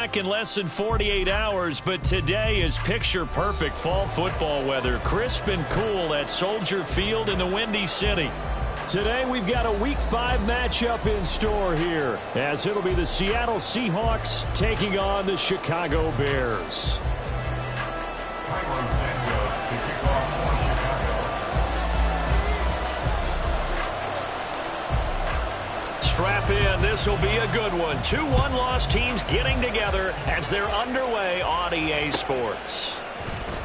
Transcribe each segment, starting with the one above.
Back in less than 48 hours, but today is picture-perfect fall football weather. Crisp and cool at Soldier Field in the Windy City. Today we've got a Week 5 matchup in store here, as it'll be the Seattle Seahawks taking on the Chicago Bears. Strap in. This will be a good one. 2 one-loss teams getting together as they're underway on EA Sports.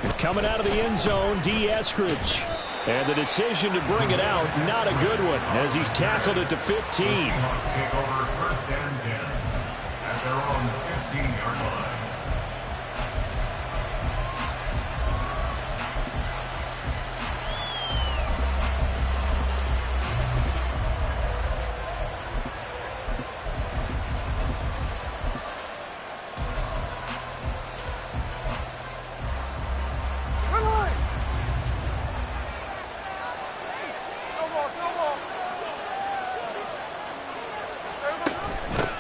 And coming out of the end zone, D. Eskridge. And the decision to bring it out, not a good one, as he's tackled at the 15. Seahawks take over first and 10 at their own 15-yard line.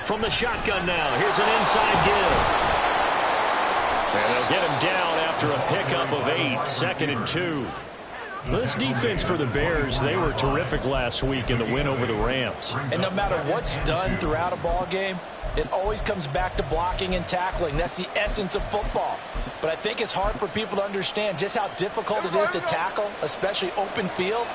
From the shotgun now, here's an inside give. And they'll get him down after a pickup of 8, 2nd and 2. This defense for the Bears, they were terrific last week in the win over the Rams. And no matter what's done throughout a ball game, it always comes back to blocking and tackling. That's the essence of football. But I think it's hard for people to understand just how difficult it is to tackle, especially open field.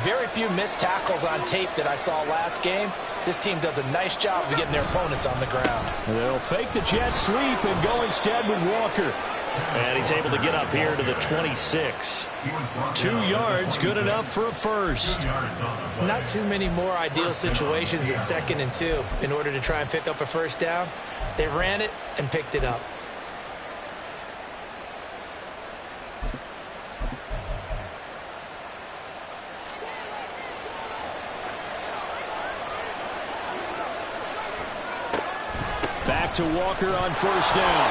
Very few missed tackles on tape that I saw last game. This team does a nice job of getting their opponents on the ground. They'll fake the jet sweep and go instead with Walker. And he's able to get up here to the 26. 2 yards, good enough for a first. Not too many more ideal situations at 2nd and 2 in order to try and pick up a first down. They ran it and picked it up. Back to Walker on first down.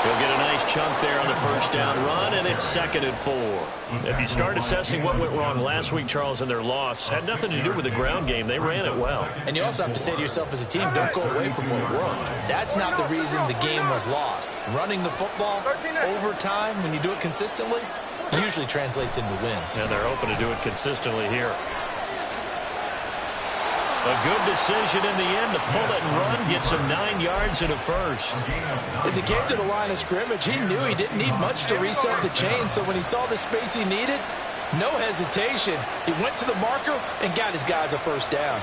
He'll get a nice chunk there on the first down run, and it's 2nd and 4. If you start assessing what went wrong last week, Charles, in their loss, had nothing to do with the ground game. They ran it well. And you also have to say to yourself as a team, don't go away from what worked. That's not the reason the game was lost. Running the football over time, when you do it consistently, usually translates into wins. And they're hoping to do it consistently here. A good decision in the end to pull it and run, get some 9 yards and a first. As he came to the line of scrimmage, he knew he didn't need much to reset the chain, so when he saw the space he needed, no hesitation. He went to the marker and got his guys a first down.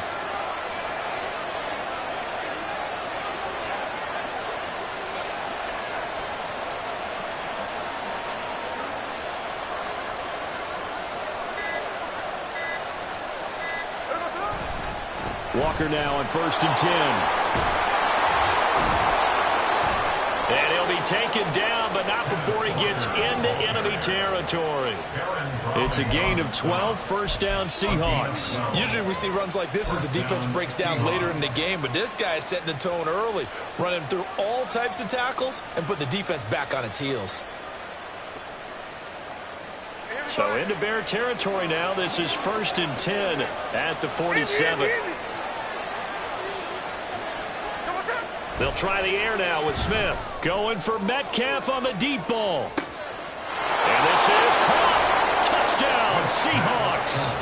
Walker now on 1st and 10. And he'll be taken down, but not before he gets into enemy territory. It's a gain of 12, first down Seahawks. Usually we see runs like this as the defense breaks down later in the game, but this guy is setting the tone early, running through all types of tackles and put the defense back on its heels. So into Bear territory now. This is 1st and 10 at the 47. They'll try the air now with Smith. Going for Metcalf on the deep ball. And this is caught. Touchdown, Seahawks.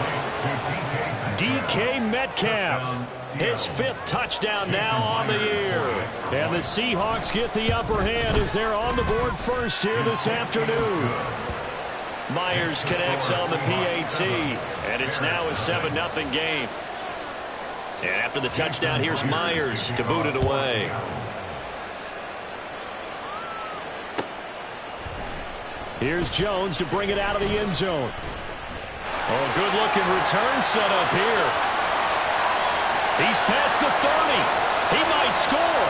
DK Metcalf. His 5th touchdown now on the year. And the Seahawks get the upper hand as they're on the board first here this afternoon. Myers connects on the PAT. And it's now a 7-0 game. And after the touchdown, here's Myers to boot it away. Here's Jones to bring it out of the end zone. Oh, good-looking return set up here. He's past the 30. He might score.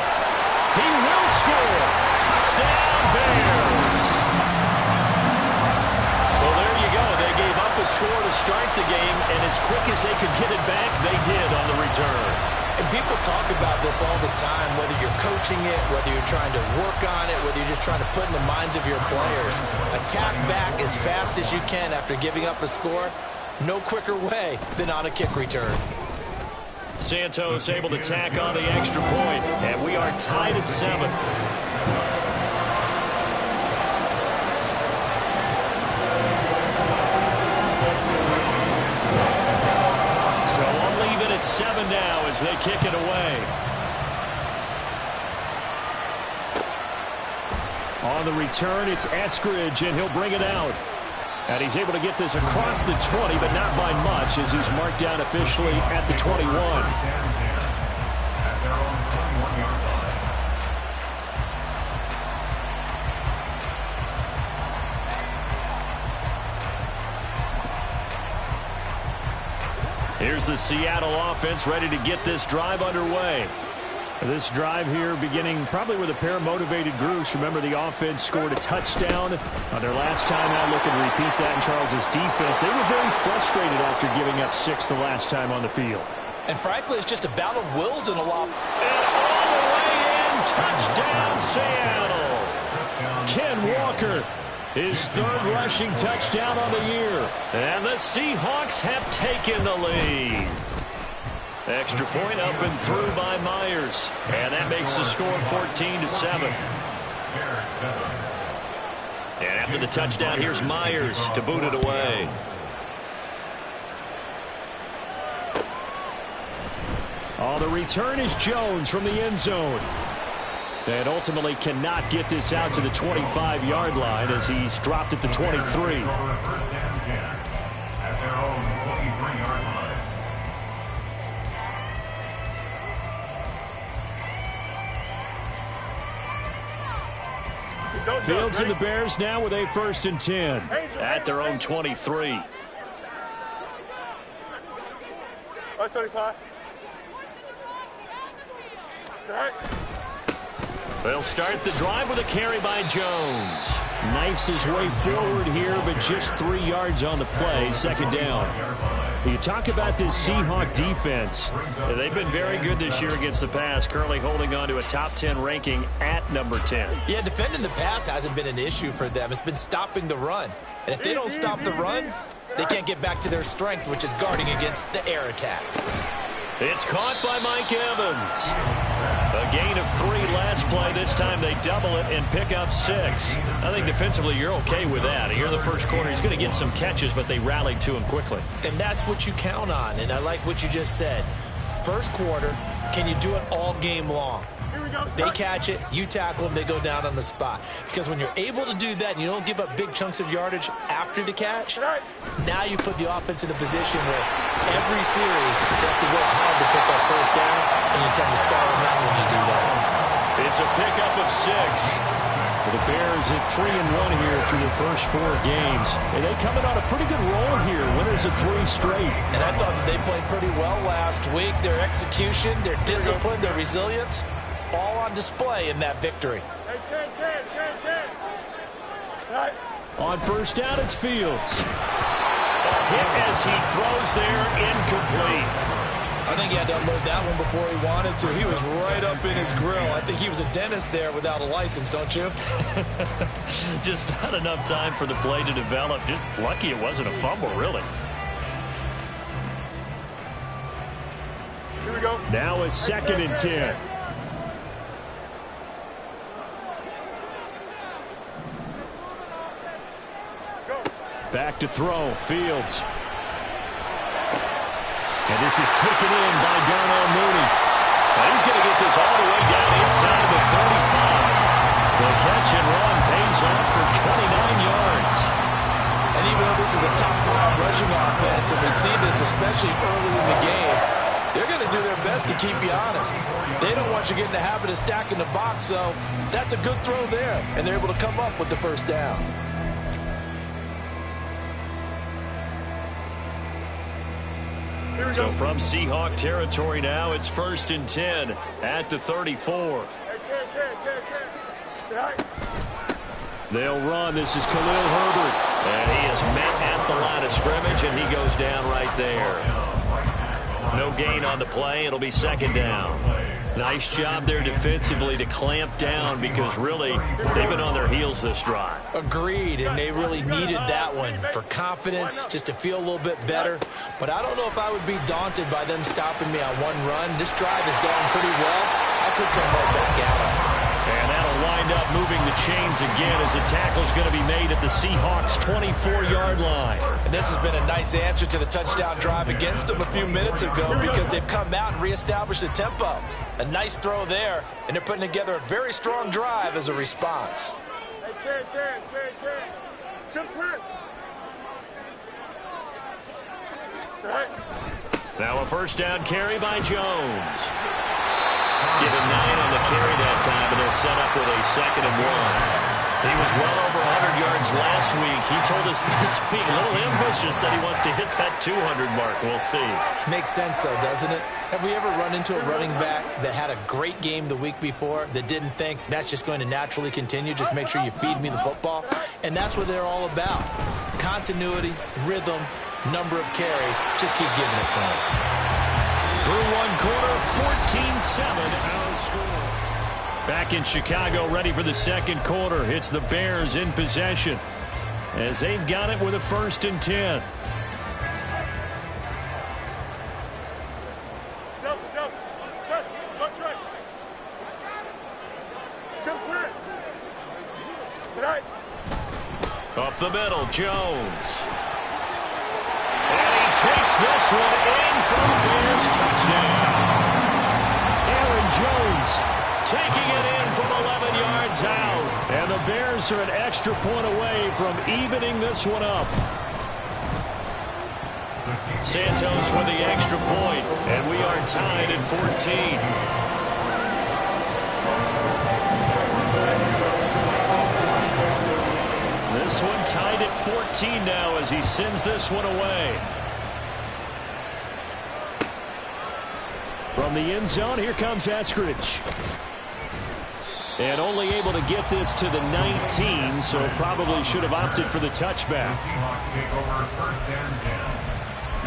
He will score. Touchdown, Bears. Well, there you go. They gave up a score to start the game, and as quick as they could get it back, they did on the return. And people talk about this all the time, whether you're coaching it, whether you're trying to work on it, whether you're just trying to put in the minds of your players. Attack back as fast as you can after giving up a score. No quicker way than on a kick return. Santos able to tack on the extra point, and we are tied at 7. So I'll leave it at 7 now as they kick it away. On the return, it's Eskridge, and he'll bring it out. And he's able to get this across the 20, but not by much, as he's marked down officially at the 21. At their own 21-yard line. Here's the Seattle offense ready to get this drive underway. This drive here beginning probably with a pair of motivated groups. Remember, the offense scored a touchdown on their last time out. Looking to repeat that in Charles's defense. They were very frustrated after giving up 6 the last time on the field. And frankly, it's just a battle of wills in a lot. And all the way in, touchdown Seattle. Ken Walker, his 3rd rushing touchdown on the year. And the Seahawks have taken the lead. Extra point up and through by Myers. And that makes the score 14-7. And after the touchdown, here's Myers to boot it away. On the return is Jones from the end zone. And ultimately cannot get this out to the 25-yard line as he's dropped at the 23. First and 10 at their own 23-yard line. Fields and the Bears now with a 1st and 10. At their own 23. 75. They'll start the drive with a carry by Jones. Knifes his way forward here, but just 3 yards on the play. 2nd down. You talk about this Seahawk defense. They've been very good this year against the pass, currently holding on to a top 10 ranking at number 10. Yeah, defending the pass hasn't been an issue for them. It's been stopping the run. And if they don't stop the run, they can't get back to their strength, which is guarding against the air attack. It's caught by Mike Evans. A gain of 3 last play. This time they double it and pick up 6. I think defensively you're okay with that. Here in the first quarter, he's going to get some catches, but they rallied to him quickly. And that's what you count on, and I like what you just said. First quarter, can you do it all game long? They catch it, you tackle them, they go down on the spot. Because when you're able to do that and you don't give up big chunks of yardage after the catch, now you put the offense in a position where every series you have to work hard to pick up first downs, and you tend to stall them out when you do that. It's a pickup of 6. Well, the Bears at 3-1 here through the first 4 games. And they coming on a pretty good roll here. Winners of 3 straight. And I thought that they played pretty well last week. Their execution, their discipline, their resilience, all on display in that victory. On 1st down, it's Fields. A hit as he throws there, incomplete. I think he had to unload that one before he wanted to. He was right up in his grill. I think he was a dentist there without a license, don't you? Just not enough time for the play to develop. Just lucky it wasn't a fumble, really. Here we go. Now a 2nd and 10. Back to throw. Fields. And this is taken in by Darnell Mooney. And he's going to get this all the way down inside the 35. The catch and run pays off for 29 yards. And even though this is a top-5 rushing offense, and we see this especially early in the game, they're going to do their best to keep you honest. They don't want you getting the habit of stacking the box, so that's a good throw there. And they're able to come up with the first down. So from Seahawk territory now, it's 1st and 10 at the 34. They'll run. This is Khalil Herbert. And he is met at the line of scrimmage, and he goes down right there. No gain on the play. It'll be 2nd down. Nice job there defensively to clamp down because really they've been on their heels this drive. Agreed, and they really needed that one for confidence, just to feel a little bit better. But I don't know if I would be daunted by them stopping me on one run. This drive is going pretty well. I could come right back at them. And that'll wind up moving the chains again as a tackle's going to be made at the Seahawks' 24-yard line. And this has been a nice answer to the touchdown drive against them a few minutes ago because they've come out and reestablished the tempo. A nice throw there, and they're putting together a very strong drive as a response. Hey, Chip's hurt. Now a first down carry by Jones. Give him 9 on the carry that time, and they'll set up with a 2nd and 1. He was well over 100 yards last week. He told us this week, a little ambitious, that he wants to hit that 200 mark. We'll see. Makes sense, though, doesn't it? Have we ever run into a running back that had a great game the week before that didn't think that's just going to naturally continue? Just make sure you feed me the football. And that's what they're all about. Continuity, rhythm, number of carries. Just keep giving it to them. Through one quarter, 14-7 our score. Back in Chicago, ready for the second quarter. It's the Bears in possession as they've got it with a 1st and 10. Up the middle, Jones. And he takes this one in for the Bears touchdown. Aaron Jones taking it in from 11 yards out. And the Bears are an extra point away from evening this one up. Santos with the extra point, and we are tied at 14. This one tied at 14 now as he sends this one away. From the end zone, here comes Eskridge. And only able to get this to the 19, so probably should have opted for the touchback. The Seahawks take over 1st and 10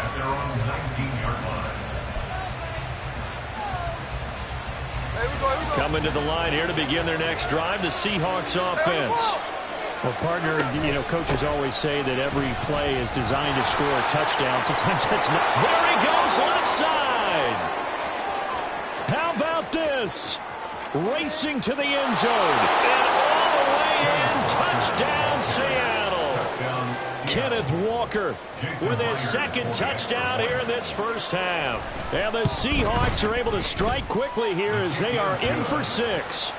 at their own 19-yard line. Coming to the line here to begin their next drive, the Seahawks offense. Well, partner, you know, coaches always say that every play is designed to score a touchdown. Sometimes that's not. There he goes, left side. How about this? Racing to the end zone. And all the way in, touchdown, Seattle. Kenneth Walker with his 2nd touchdown here in this first half. And the Seahawks are able to strike quickly here as they are in for 6.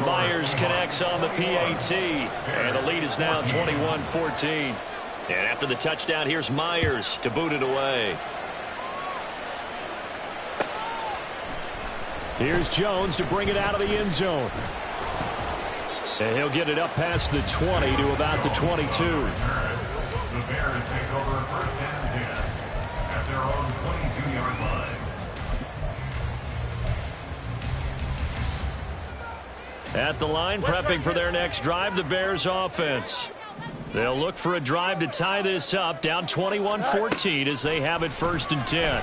Myers connects on the PAT, and the lead is now 21-14. And after the touchdown, here's Myers to boot it away. Here's Jones to bring it out of the end zone. And he'll get it up past the 20 to about the 22. The Bears take over 1st and 10 at their own 22-yard line. At the line, prepping for their next drive, the Bears offense. They'll look for a drive to tie this up, down 21-14 as they have it 1st and 10.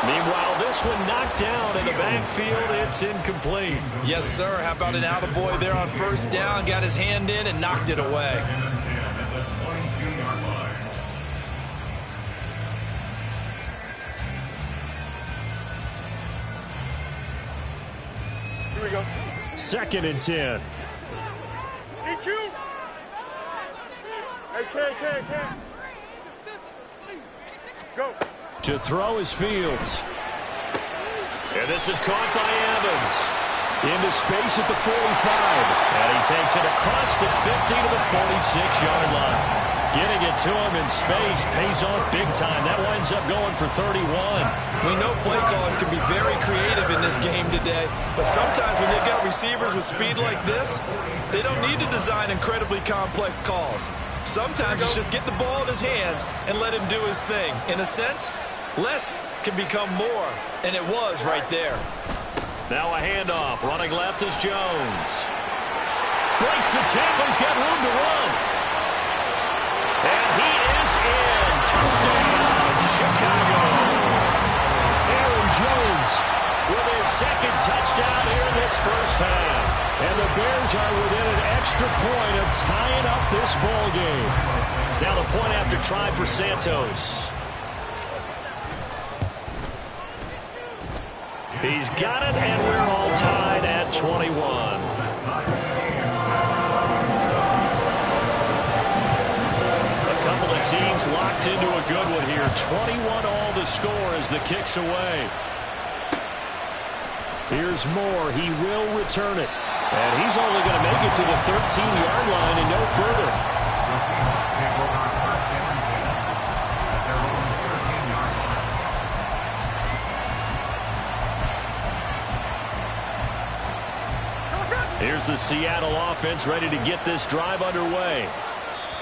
Meanwhile, this one knocked down in the backfield. It's incomplete. Yes, sir. How about an attaboy there on 1st down? Got his hand in and knocked it away. Here we go. 2nd and 10. EQ. Hey, K. Go. To throw is Fields. And this is caught by Evans. Into space at the 45. And he takes it across the 50 to the 46-yard line. Getting it to him in space pays off big time. That winds up going for 31. We know play callers can be very creative in this game today, but sometimes when you've got receivers with speed like this, they don't need to design incredibly complex calls. Sometimes it's just get the ball in his hands and let him do his thing. In a sense, less can become more, and it was right there. Now a handoff. Running left is Jones. Breaks the tackle. He's got room to run. And he is in. Touchdown, Chicago. Bears are within an extra point of tying up this ball game. Now the point after try for Santos. He's got it, and we're all tied at 21. A couple of teams locked into a good one here. 21 all the score as the kick's away. Here's Moore. He will return it. And he's only going to make it to the 13-yard line and no further. The Seahawks take over first down 10 at their own 13-yard line. Here's the Seattle offense ready to get this drive underway.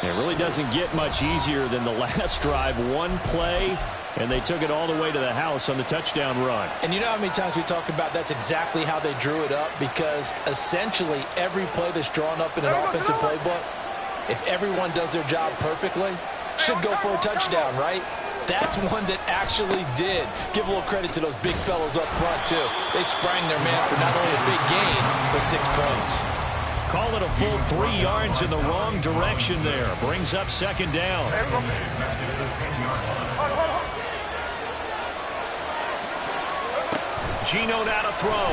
It really doesn't get much easier than the last drive. One play, and they took it all the way to the house on the touchdown run. And you know how many times we talk about that's exactly how they drew it up, because essentially every play that's drawn up in an offensive playbook, if everyone does their job perfectly, should go for a touchdown, right? That's one that actually did. Give a little credit to those big fellows up front, too. They sprang their man for not only a big gain, but 6 points. Call it a full 3 yards in the wrong direction there. Brings up second down. Geno now to throw.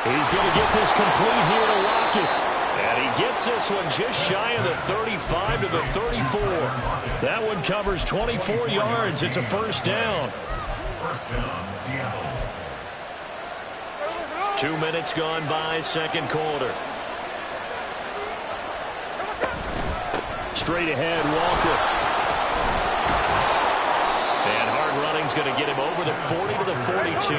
He's going to get this complete here to Lockett. And he gets this one just shy of the 35 to the 34. That one covers 24 yards. It's a first down. First down, Seattle. 2 minutes gone by, second quarter. Straight ahead, Walker. And hard running's going to get him over the 40 to the 42.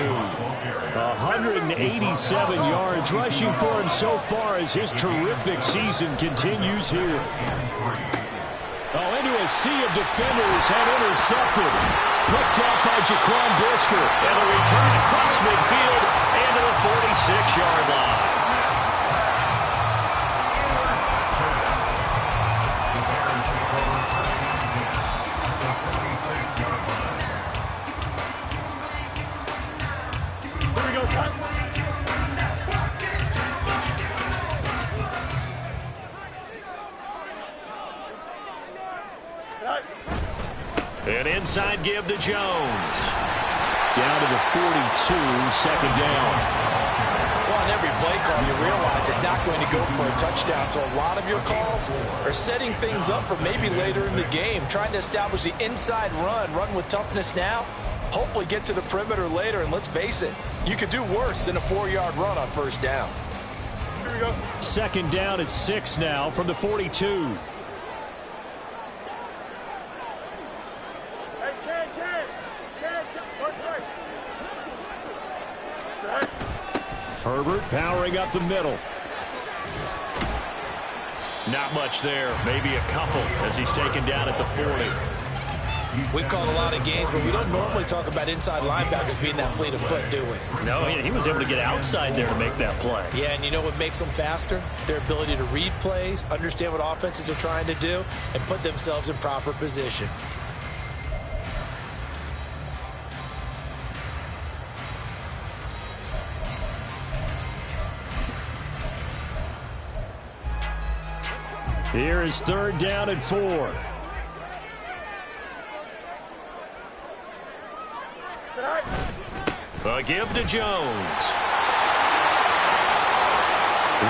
187 yards rushing for him so far as his terrific season continues here. Oh, into a sea of defenders and intercepted. Picked up by Jaquan Brisker. And a return across midfield and to the 46-yard line. The Bears take over first down 10 at the 46-yard line. Here we go, son. An inside give to Jones. Down to the 42, second down. Well, on every play call, you realize it's not going to go for a touchdown. So a lot of your calls are setting things up for maybe later in the game, trying to establish the inside run with toughness now, hopefully get to the perimeter later. And let's face it, you could do worse than a 4-yard run on first down. Here we go. Second down at 6 now from the 42. Hey, Ken. Watch right. Right. Herbert powering up the middle. Not much there, maybe a couple as he's taken down at the 40. We've called a lot of games, but we don't normally talk about inside linebackers being that fleet of foot, do we? No, he was able to get outside there to make that play. Yeah, and you know what makes them faster? Their ability to read plays, understand what offenses are trying to do, and put themselves in proper position. Here is third down and 4. A give to Jones.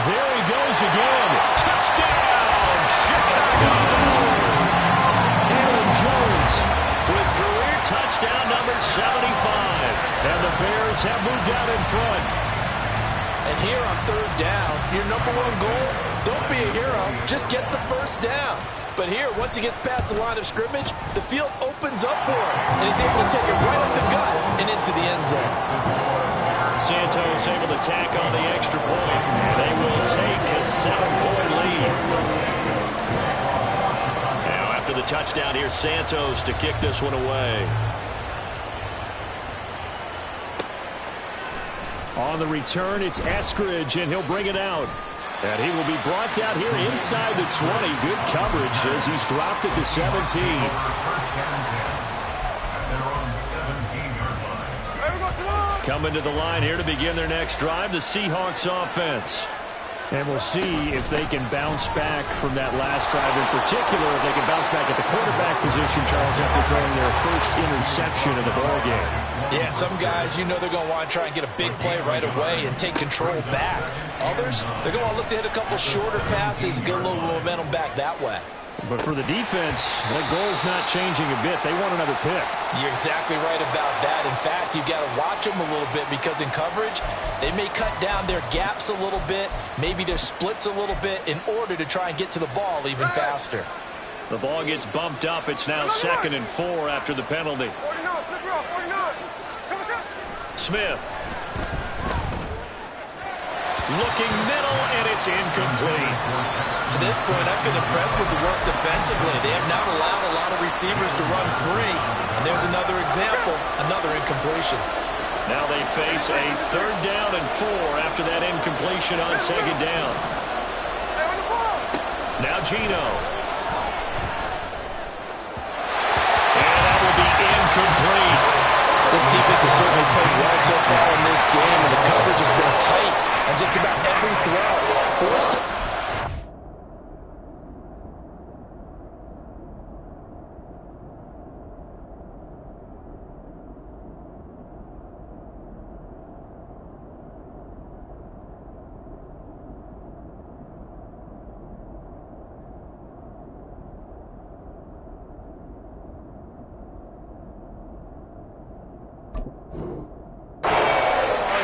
There he goes again. Touchdown, Chicago! Aaron Jones With career touchdown number 75. and the Bears have moved out in front. And here on third down, your number one goal, don't be a hero, just get the first down. But here, once he gets past the line of scrimmage, the field opens up for him, and he's able to take it right up the gut and into the end zone. Santos able to tack on the extra point. They will take a 7-point lead. Now after the touchdown, here's Santos to kick this one away. On the return, it's Eskridge, and he'll bring it out. And he will be brought down here inside the 20. Good coverage as he's dropped at the 17. First down 10 at their own 17-yard line. Hey, we go, come on. Coming to the line here to begin their next drive, the Seahawks offense. And we'll see if they can bounce back from that last drive in particular, if they can bounce back at the quarterback position, Charles, after throwing their first interception of the ballgame. Yeah, some guys, you know they're going to want to try and get a big play right away and take control back. Others, they're going to look to hit a couple shorter passes and get a little momentum back that way. But for the defense, that goal's not changing a bit. They want another pick. You're exactly right about that. In fact, you've got to watch them a little bit because in coverage, they may cut down their gaps a little bit, maybe their splits a little bit in order to try and get to the ball even faster. The ball gets bumped up. It's now 2nd and 4 after the penalty. 49. Smith. Looking middle, and it's incomplete. To this point, I've been impressed with the work defensively. They have not allowed a lot of receivers to run free. And there's another example, another incompletion. Now they face a 3rd down and 4 after that incompletion on 2nd down. Now Gino. And that will be incomplete. This defense has certainly played well so far in this game, and the coverage has been tight on just about every throw. Forced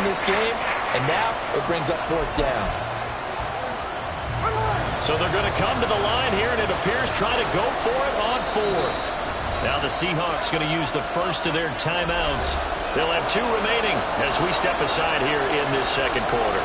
this game, and now it brings up 4th down. So they're going to come to the line here, and it appears trying to go for it on 4th. Now the Seahawks going to use the first of their timeouts. They'll have 2 remaining as we step aside here in this 2nd quarter.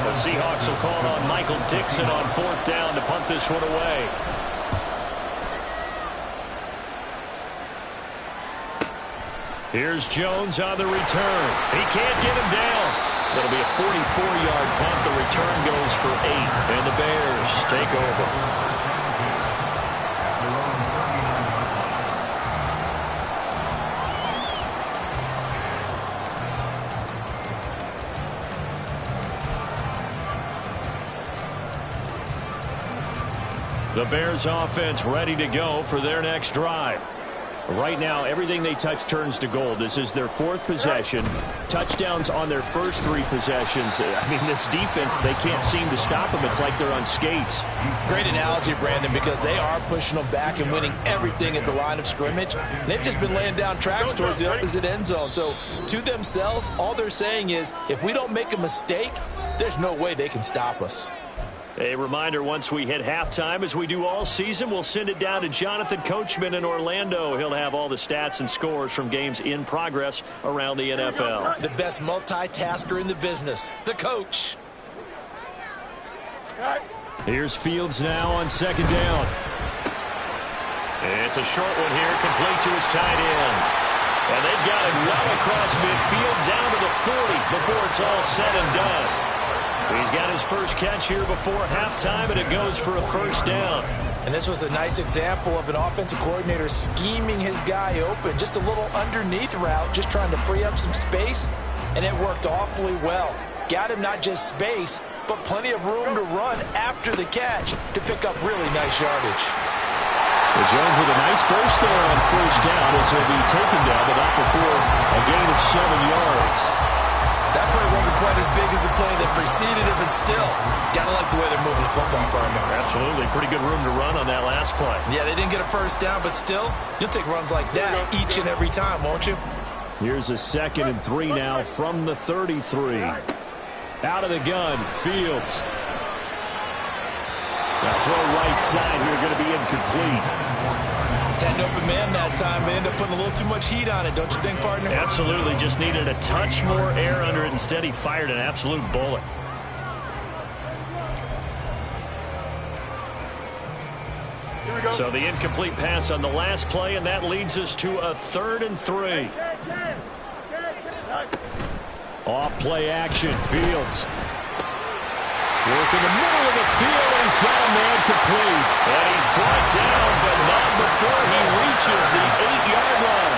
The Seahawks will call on Michael Dixon on 4th down to punt this one away. Here's Jones on the return. He can't get him down. It'll be a 44-yard punt. The return goes for 8, and the Bears take over. The Bears offense ready to go for their next drive. Right now, everything they touch turns to gold. This is their 4th possession. Touchdowns on their first 3 possessions. I mean, this defense, they can't seem to stop them. It's like they're on skates. Great analogy, Brandon, because they are pushing them back and winning everything at the line of scrimmage. They've just been laying down tracks towards the opposite end zone. So, to themselves, all they're saying is, if we don't make a mistake, there's no way they can stop us. A reminder, once we hit halftime, as we do all season, we'll send it down to Jonathan Coachman in Orlando. He'll have all the stats and scores from games in progress around the NFL. The best multitasker in the business, the coach. Here's Fields now on 2nd down. It's a short one here, complete to his tight end. And they've got it well across midfield, down to the 40 before it's all said and done. He's got his first catch here before halftime, and it goes for a 1st down. And this was a nice example of an offensive coordinator scheming his guy open. Just a little underneath route, just trying to free up some space, and it worked awfully well. Got him not just space, but plenty of room to run after the catch to pick up really nice yardage. Well, Jones with a nice burst there on 1st down as he'll be taken down, but not before a gain of 7 yards. That play wasn't quite as big as the play that preceded it, but still, gotta like the way they're moving the football, partner. Absolutely. Pretty good room to run on that last play. Yeah, they didn't get a 1st down, but still, you'll take runs like that each and every time, won't you? Here's a 2nd and 3 now from the 33. Out of the gun, Fields. Now throw right side here, going to be incomplete. Had an open man that time, but ended up putting a little too much heat on it, don't you think, partner? Absolutely. Just needed a touch more air under it. Instead, he fired an absolute bullet. So the incomplete pass on the last play, and that leads us to a 3rd and 3. Off play action, Fields. Working the middle of the field, and he's got a man complete. And he's brought down, but not before he reaches the 8-yard line.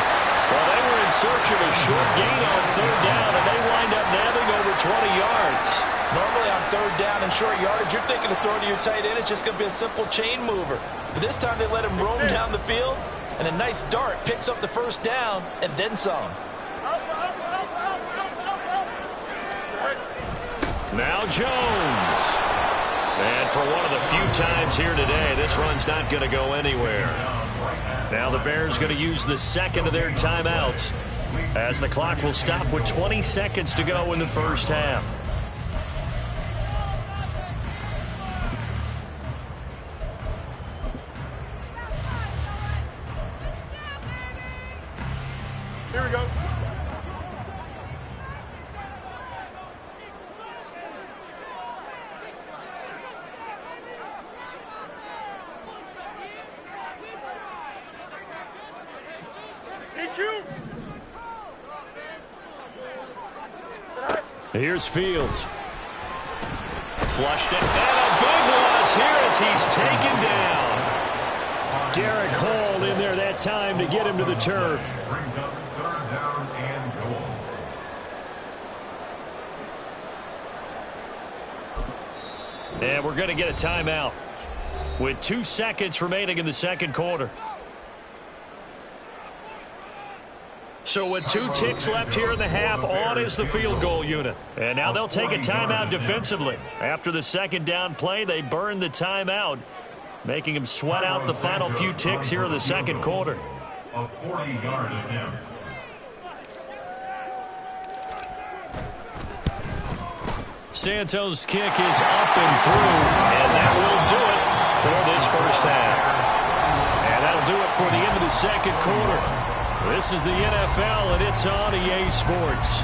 Well, they were in search of a short gain on third down, and they wind up nabbing over 20 yards. Normally on third down and short yardage, you're thinking of throwing to your tight end. It's just going to be a simple chain mover. But this time they let him roam down the field, and a nice dart picks up the first down and then some. Now Jones. And for one of the few times here today, this run's not going to go anywhere. Now the Bears going to use the second of their timeouts as the clock will stop with 20 seconds to go in the first half. Here we go. Here's Fields. Flushed it, and a big loss here as he's taken down. Derek Hall in there that time to get him to the turf. Brings up third down and goal. And we're going to get a timeout with 2 seconds remaining in the second quarter. So with 2 ticks left here in the half, on is the field goal unit. And now they'll take a timeout defensively. After the second down play, they burn the timeout, making them sweat out the final few ticks here in the second quarter. A 40-yard attempt. Santos' kick is up and through, and that will do it for this first half. And that'll do it for the end of the second quarter. This is the NFL, and it's on EA Sports.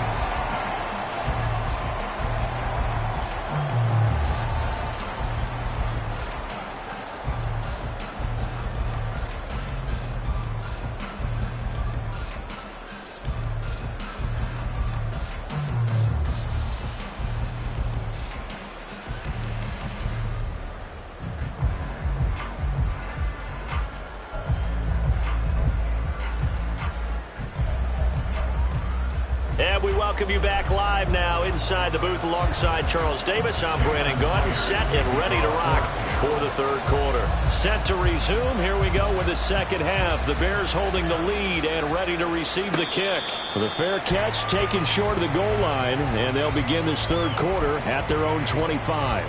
And we welcome you back live now inside the booth alongside Charles Davis. I'm Brandon Gaudin, set and ready to rock for the third quarter. Set to resume. Here we go with the second half. The Bears holding the lead and ready to receive the kick. The fair catch taken short of the goal line, and they'll begin this third quarter at their own 25.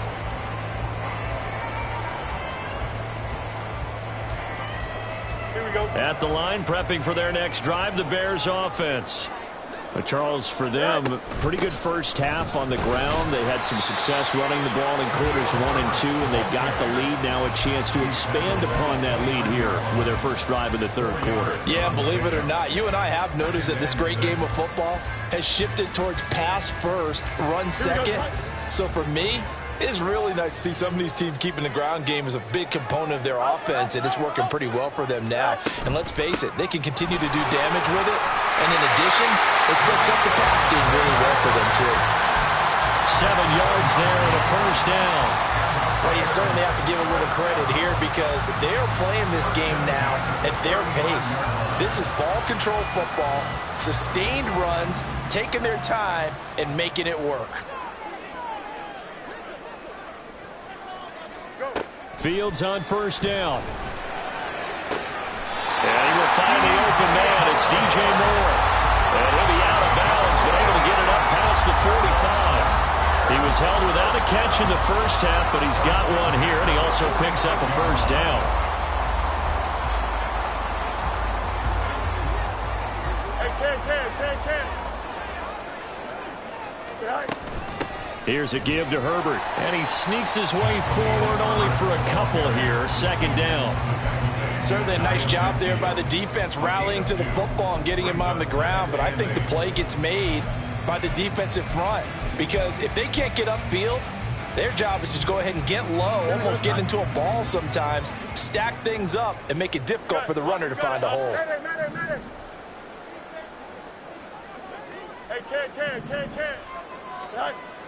Here we go. At the line, prepping for their next drive, the Bears offense. Charles, for them, pretty good first half on the ground. They had some success running the ball in quarters 1 and 2, and they've got the lead now, a chance to expand upon that lead here with their first drive in the third quarter. Yeah, believe it or not, you and I have noticed that this great game of football has shifted towards pass first, run second. So for me, it's really nice to see some of these teams keeping the ground game as a big component of their offense, and it's working pretty well for them now. And let's face it, they can continue to do damage with it. And in addition, it sets up the pass game really well for them, too. 7 yards there and a first down. Well, you certainly have to give a little credit here because they're playing this game now at their pace. This is ball control football, sustained runs, taking their time, and making it work. Fields on first down. And he will find the open man. It's DJ Moore. And he'll be out of bounds, but able to get it up past the 45. He was held without a catch in the first half, but he's got one here, and he also picks up a first down. Hey, Ken. Here's a give to Herbert, and he sneaks his way forward only for a couple here. Second down. Certainly a nice job there by the defense rallying to the football and getting him on the ground, but I think the play gets made by the defensive front because if they can't get upfield, their job is to go ahead and get low, almost get into a ball sometimes, stack things up, and make it difficult for the runner to find a hole. Hey, Ken.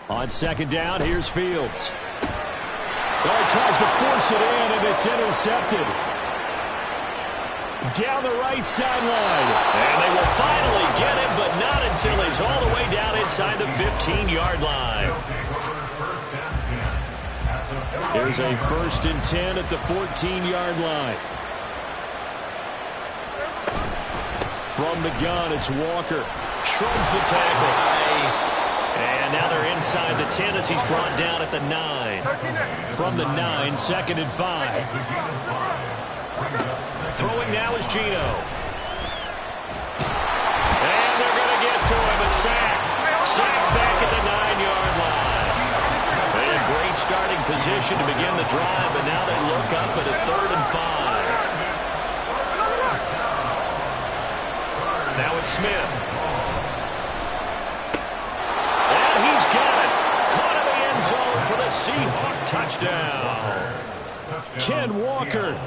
On second down, here's Fields. Well, he tries to force it in, and it's intercepted. Down the right sideline. And they will finally get him, but not until he's all the way down inside the 15-yard line. Here's a 1st and 10 at the 14-yard line. From the gun, it's Walker. Shrugs the tackle. Nice. And now they're inside the 10 as he's brought down at the 9. From the 9, 2nd and 5. Throwing now is Gino. And they're going to get to him. A sack. Sack back at the 9-yard line. They had great starting position to begin the drive, but now they look up at a 3rd and 5. Now it's Smith. And he's got it. Caught in the end zone for the Seahawk touchdown. Ken Walker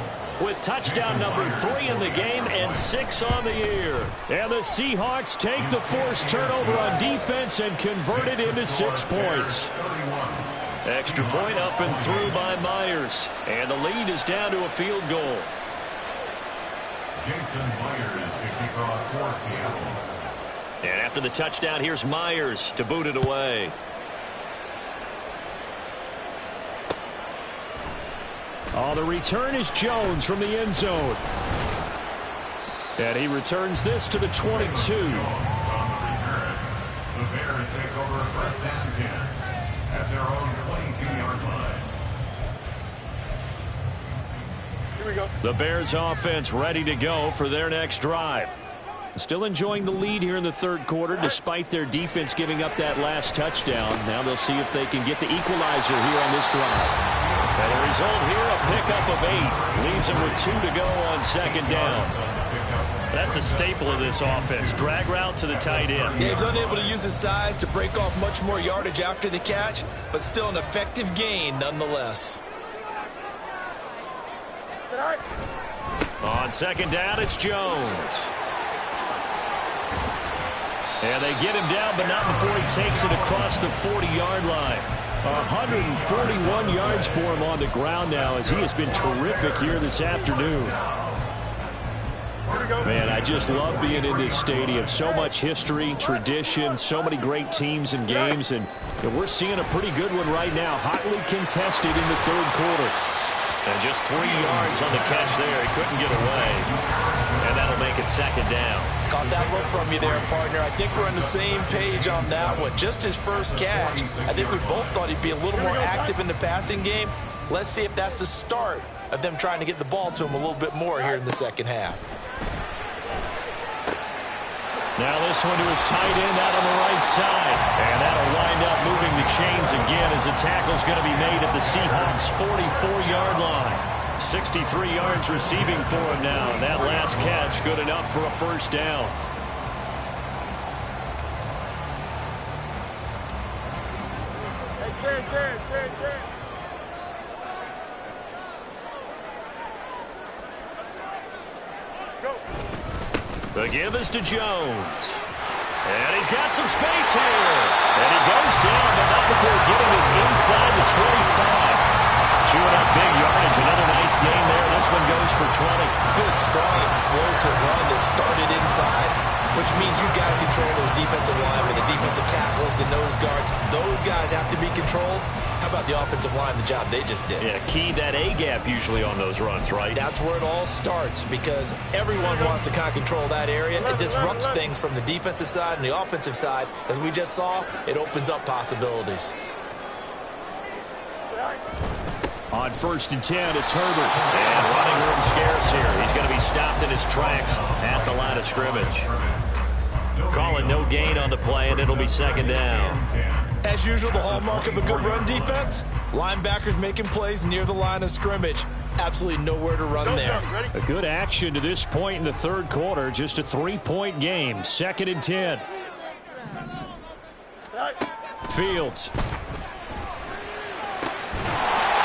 with touchdown number 3 in the game and 6 on the year. And the Seahawks take the forced turnover on defense and convert it into 6 points. Extra point up and through by Myers. And the lead is down to a field goal. Jason Myers to kick off for Seattle. And after the touchdown, here's Myers to boot it away. Oh, the return is Jones from the end zone. And he returns this to the 22. On the return, the Bears take over 1st and 10 at their own 22-yard line. Here we go. The Bears offense ready to go for their next drive. Still enjoying the lead here in the 3rd quarter despite their defense giving up that last touchdown. Now they'll see if they can get the equalizer here on this drive. And the result here, a pickup of 8. Leaves them with 2 to go on 2nd down. That's a staple of this offense. Drag route to the tight end. Yeah, he's unable to use his size to break off much more yardage after the catch, but still an effective gain nonetheless. On 2nd down, it's Jones. And they get him down, but not before he takes it across the 40-yard line. 141 yards for him on the ground now as he has been terrific here this afternoon. Man, I just love being in this stadium. So much history, tradition, so many great teams and games, and we're seeing a pretty good one right now, hotly contested in the 3rd quarter. And just 3 yards on the catch there. He couldn't get away. And that'll make it 2nd down. Caught that look from you there, partner. I think we're on the same page on that one. Just his first catch. I think we both thought he'd be a little more active in the passing game. Let's see if that's the start of them trying to get the ball to him a little bit more here in the 2nd half. Now this one to his tight end out on the right side. And that'll wind up moving the chains again as the tackle's going to be made at the Seahawks' 44-yard line. 63 yards receiving for him now. And that last catch good enough for a 1st down. Hey, Ken. Go. The give is to Jones. And he's got some space here. And he goes down, but not before getting us inside the 25. Chewing up big yardage. Another nice gain there. This one goes for 20. Good, strong, explosive run that started inside, which means you've got to control those defensive linemen, the defensive tackles, the nose guards. Those guys have to be controlled. How about the offensive line, the job they just did? Yeah, key that A-gap usually on those runs, right? That's where it all starts because everyone wants to kind of control that area. It disrupts things from the defensive side and the offensive side. As we just saw, it opens up possibilities. On 1st and 10, it's Herbert. And running room scarce here. He's going to be stopped in his tracks at the line of scrimmage. Calling no gain on the play, and it'll be 2nd down. As usual, the hallmark of a good run defense, linebackers making plays near the line of scrimmage. Absolutely nowhere to run there. A good action to this point in the 3rd quarter. Just a 3-point game. 2nd and 10. Fields.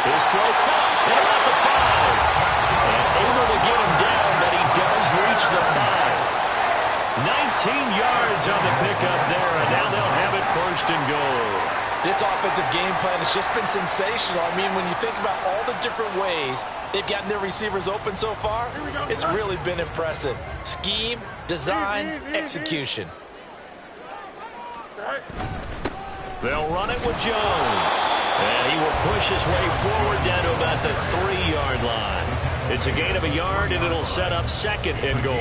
His throw caught at about the 5. And able to get him down, but he does reach the 5. 19 yards on the pickup there, and now they'll have it 1st and goal. This offensive game plan has just been sensational. I mean, when you think about all the different ways they've gotten their receivers open so far, it's really been impressive. Scheme, design, execution. They'll run it with Jones. And he will push his way forward down to about the 3-yard line. It's a gain of a yard, and it'll set up 2nd and goal.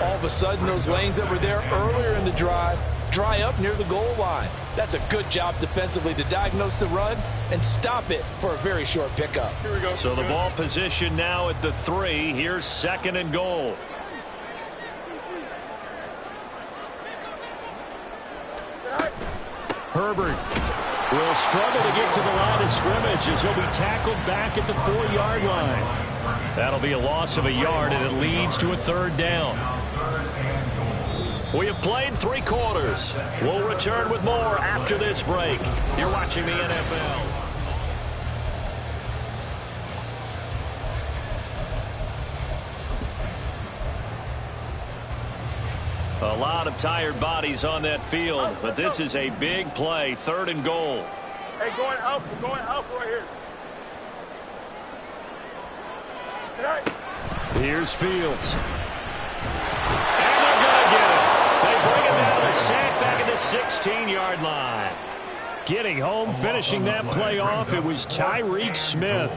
All of a sudden, those lanes that were there earlier in the drive dry up near the goal line. That's a good job defensively to diagnose the run and stop it for a very short pickup. Here we go. So the ball position now at the 3. Here's 2nd and goal. Herbert will struggle to get to the line of scrimmage as he'll be tackled back at the 4-yard line. That'll be a loss of a yard, and it leads to a 3rd down. We have played 3 quarters. We'll return with more after this break. You're watching the NFL. A lot of tired bodies on that field, but this is a big play, 3rd and goal. Hey, going out. We're going out right here. Here's Fields. And they're going to get it. They bring it down to sack back at the 16-yard line. Getting home, finishing that play off, it was Tyreek Smith.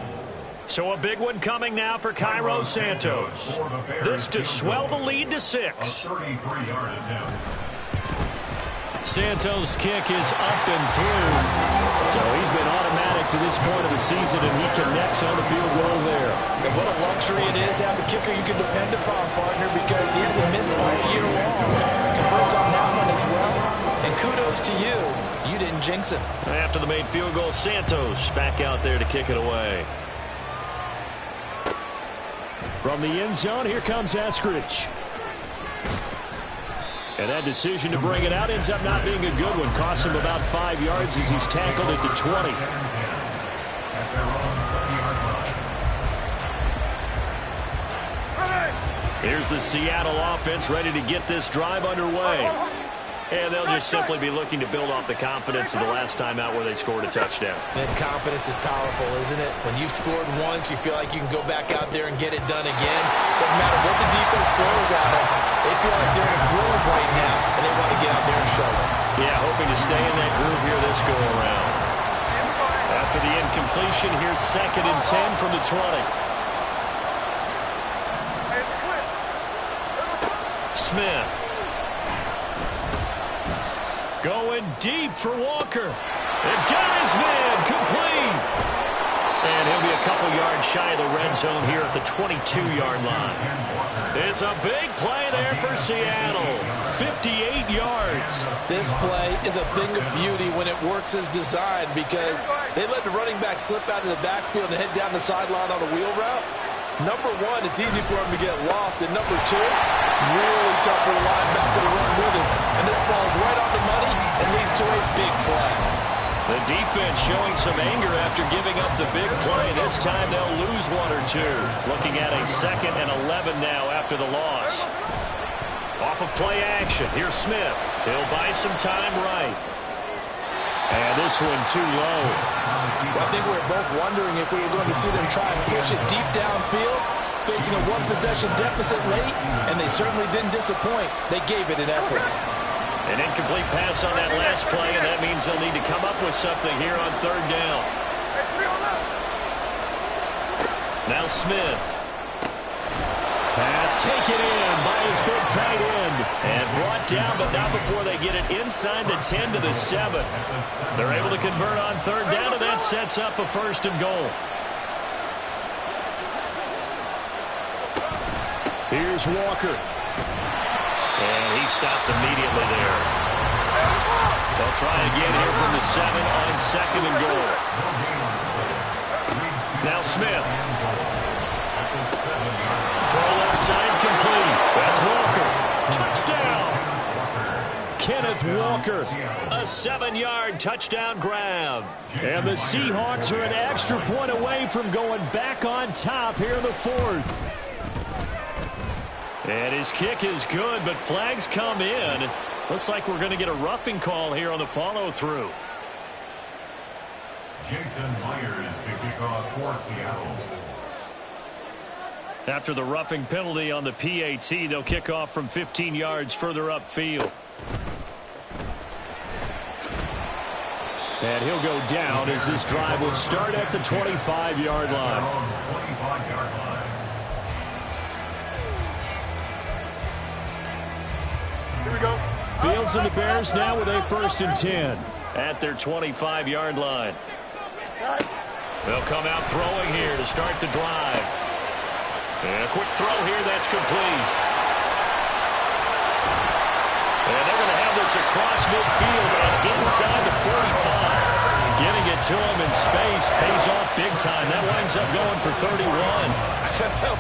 So a big one coming now for Cairo Santos. This to swell the lead to 6. Santos' kick is up and through. So he's been automatic to this point of the season, and he connects on the field goal there. And what a luxury it is to have a kicker you can depend upon, partner, because he hasn't missed all year long. Converts on that one as well. And kudos to you. You didn't jinx him. After the made field goal, Santos back out there to kick it away. From the end zone, here comes Eskridge. And that decision to bring it out ends up not being a good one. Costs him about 5 yards as he's tackled at the 20. Here's the Seattle offense ready to get this drive underway. And they'll just simply be looking to build off the confidence of the last time out where they scored a touchdown. And confidence is powerful, isn't it? When you've scored once, you feel like you can go back out there and get it done again. Doesn't matter what the defense throws at them. They feel like they're in a groove right now, and they want to get out there and show it. Yeah, hoping to stay in that groove here this go-around. After the incompletion, here's 2nd and 10 from the 20. Smith. Going deep for Walker. And got his man complete. And he'll be a couple yards shy of the red zone here at the 22-yard line. It's a big play there for Seattle. 58 yards. This play is a thing of beauty when it works as designed because they let the running back slip out of the backfield and head down the sideline on a wheel route. Number one, it's easy for him to get lost. And number two, really tough for the linebacker to run with him. And this ball's right on the money and leads to a big play. The defense showing some anger after giving up the big play. This time they'll lose 1 or 2. Looking at a 2nd and 11 now after the loss. Off of play action. Here's Smith. He'll buy some time right. And this one too low. Well, I think we were both wondering if we were going to see them try and push it deep downfield, facing a 1-possession deficit late, and they certainly didn't disappoint. They gave it an effort. An incomplete pass on that last play, and that means they'll need to come up with something here on 3rd down. Now Smith. Pass taken in by his big tight end. And brought down, but not before they get it inside the 10 to the 7. They're able to convert on 3rd down, and that sets up a 1st and goal. Here's Walker. And he stopped immediately there. They'll try again here from the 7 on 2nd and goal. Now Smith. Throw left side complete. That's Walker. Touchdown. Kenneth Walker. A 7-yard touchdown grab. And the Seahawks are an extra point away from going back on top here in the 4th. And his kick is good, but flags come in. Looks like we're going to get a roughing call here on the follow-through. Jason Myers to kick off for Seattle. After the roughing penalty on the PAT, they'll kick off from 15 yards further upfield. And he'll go down as this drive will start at the 25-yard line. 25-yard line. Here we go. Fields and the Bears now with a 1st and 10 at their 25-yard line. They'll come out throwing here to start the drive. And a quick throw here, that's complete. And they're going to have this across midfield and inside the 45. Getting it to him in space pays off big time. That winds up going for 31.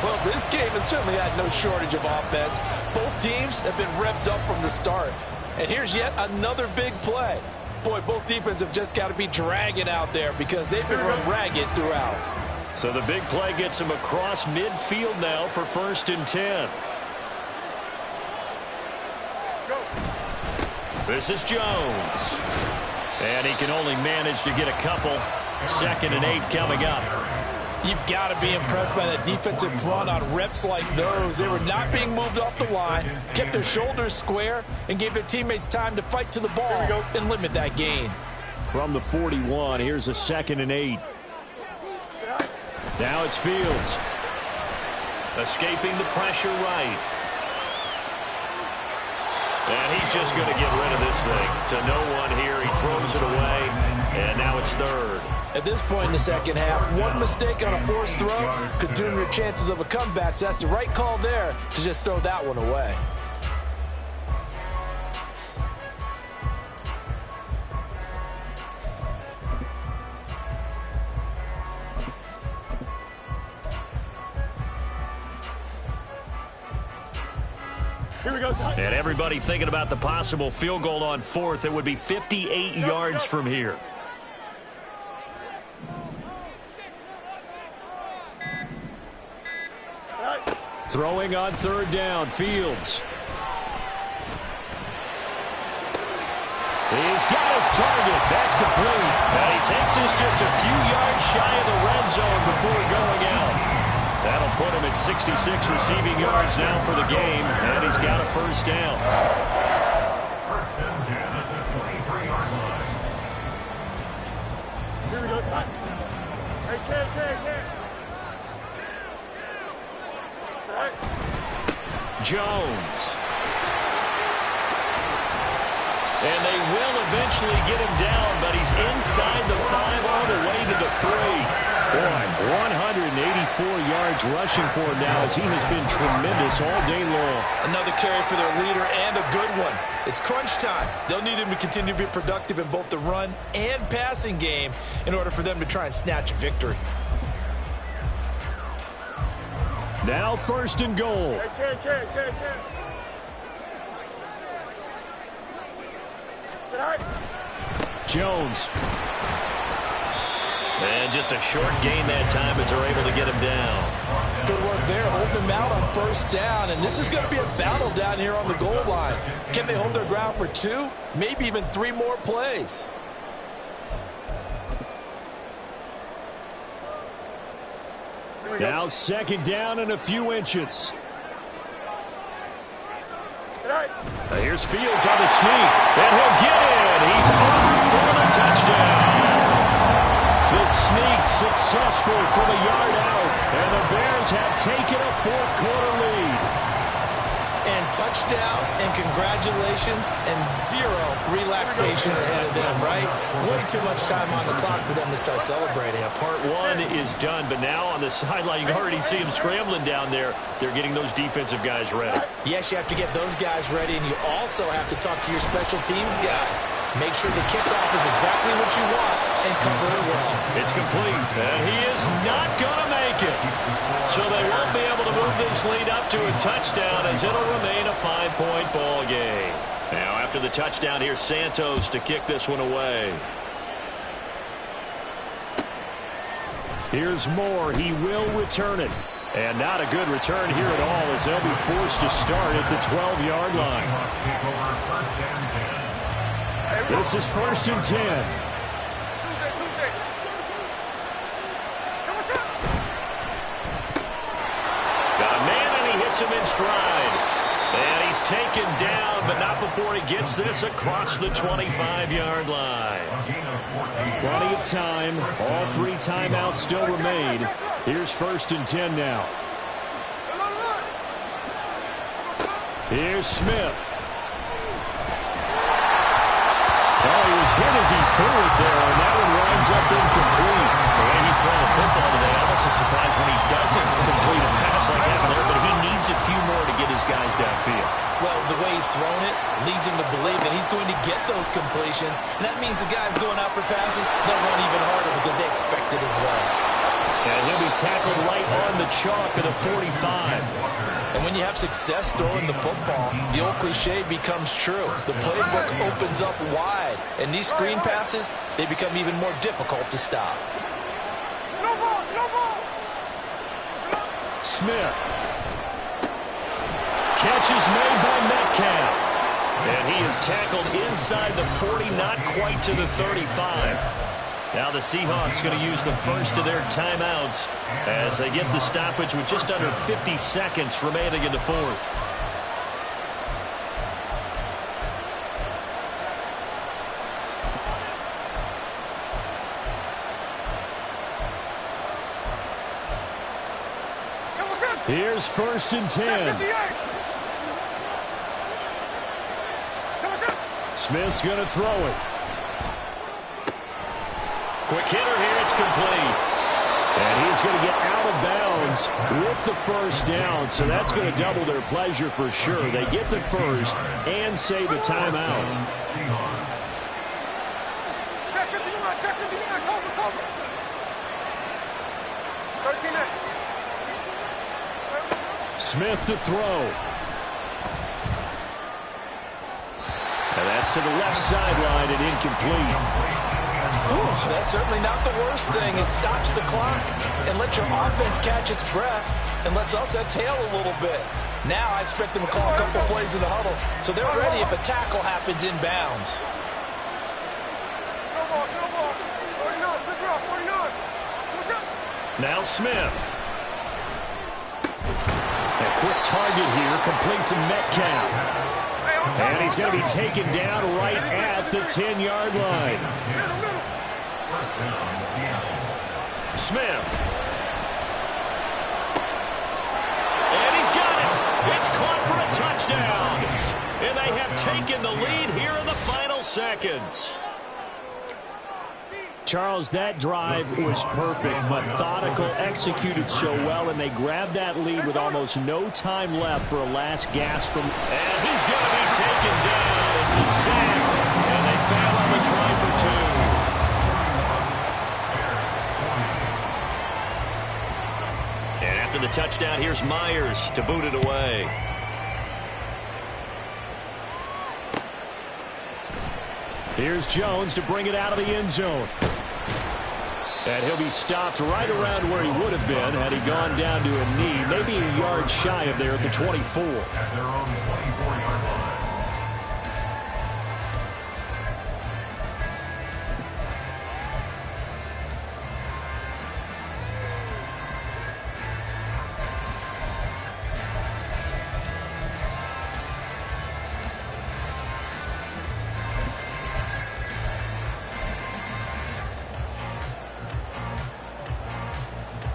Well, this game has certainly had no shortage of offense. Both teams have been revved up from the start. And here's yet another big play. Boy, both defenses have just got to be dragging out there because they've been run ragged throughout. So the big play gets him across midfield now for 1st and 10. This is Jones. And he can only manage to get a couple. 2nd and 8 coming up. You've got to be impressed by that defensive front on reps like those. They were not being moved off the line, kept their shoulders square, and gave their teammates time to fight to the ball and limit that gain. From the 41, here's a 2nd and 8. Now it's Fields. Escaping the pressure right. And he's just going to get rid of this thing to no one here. He throws it away, and now it's 3rd. At this point in the second half, one mistake on a forced throw could doom your chances of a comeback. So that's the right call there to just throw that one away. Here we go. And everybody thinking about the possible field goal on 4th. It would be 58 yards from here. Throwing on 3rd down, Fields. He's got his target. That's complete. And he takes this just a few yards shy of the red zone before going out. That'll put him at 66 receiving yards now for the game, and he's got a 1st down. 1st and 10 at the 23-yard line. Here we go, Scott. Hey, Ken. All right. Jones. And they will eventually get him down, but he's inside the 5 all the way to the 3. Boy, 184 yards rushing for him now as he has been tremendous all day long. Another carry for their leader and a good one. It's crunch time. They'll need him to continue to be productive in both the run and passing game in order for them to try and snatch a victory. Now 1st and goal. Hey, Ken. Sit high. Jones. And just a short gain that time as they're able to get him down. Good work there, holding him out on 1st down. And this is going to be a battle down here on the goal line. Can they hold their ground for 2, maybe even 3 more plays? Now 2nd down and a few inches. Here's Fields on the sneak, and he'll get in. He's over for the touchdown. The sneak successful from a yard out, and the Bears have taken a 4th quarter lead. And touchdown, and congratulations, and 0 relaxation ahead of them, right? Way too much time on the clock for them to start celebrating. Yeah, part 1 is done, but now on the sideline, you can already see them scrambling down there. They're getting those defensive guys ready. Yes, you have to get those guys ready, and you also have to talk to your special teams guys. Make sure the kickoff is exactly what you want and cover it well. It's complete, and he is not going to make it. So they won't be able to move this lead up to a touchdown as it'll remain a 5-point ball game. Now after the touchdown, here's Santos to kick this one away. Here's Moore. He will return it. And not a good return here at all as they'll be forced to start at the 12-yard line. This is 1st and 10. puts him in stride. And he's taken down, but not before he gets this across the 25-yard line. Plenty of time. All 3 timeouts still remain. Here's 1st and 10 now. Here's Smith. Oh, he was hit as he threw it there, and that one winds up incomplete. The way he's throwing the football today, I'm also surprised when he doesn't complete a pass like that there, but he needs a few more to get his guys downfield. Well, the way he's thrown it leads him to believe that he's going to get those completions, and that means the guys going out for passes, they'll run even harder because they expect it as well. And he'll be tackled right on the chalk at the 45. And when you have success throwing the football, the old cliche becomes true. The playbook opens up wide, and these screen passes, they become even more difficult to stop. Smith. Catch is made by Metcalf. And he is tackled inside the 40, not quite to the 35. Now the Seahawks going to use the first of their timeouts as they get the stoppage with just under 50 seconds remaining in the 4th. Here's 1st and 10. Smith's going to throw it. Quick hitter here, it's complete. And he's going to get out of bounds with the 1st down, so that's going to double their pleasure for sure. They get the 1st and save a timeout. Smith to throw. And that's to the left sideline and incomplete. Ooh, that's certainly not the worst thing. It stops the clock and lets your offense catch its breath and lets us exhale a little bit. Now I expect them to call a couple plays in the huddle so they're ready if a tackle happens in bounds. Now Smith. A quick target here, complete to Metcalf. And he's going to be taken down right at the 10-yard line. Smith. And he's got it. It's caught for a touchdown. And they have taken the lead here in the final seconds. Charles, that drive was perfect, methodical, executed so well, and they grabbed that lead with almost no time left for a last gasp from... And he's going to be taken down. It's a sack, and they fail on the try for 2. And after the touchdown, here's Myers to boot it away. Here's Jones to bring it out of the end zone. And he'll be stopped right around where he would have been had he gone down to a knee, maybe a yard shy of there at the 24. At their own 24-yard line.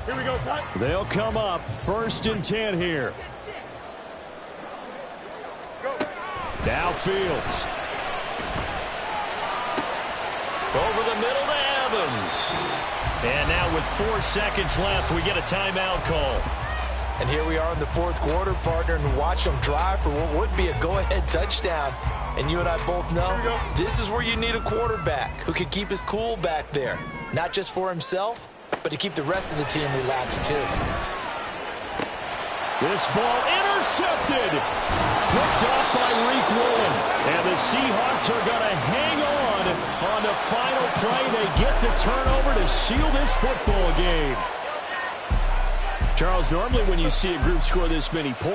Here we go, son. They'll come up 1st and 10 here. Go. Now Fields. Over the middle to Evans. And now with 4 seconds left, we get a timeout call. And here we are in the 4th quarter, partner, and watch them drive for what would be a go-ahead touchdown. And you and I both know this is where you need a quarterback who can keep his cool back there. Not just for himself, but to keep the rest of the team relaxed too. This ball intercepted. Picked off by Reek Woolen. And the Seahawks are going to hang on the final play. They get the turnover to seal this football game. Charles, normally when you see a group score this many points,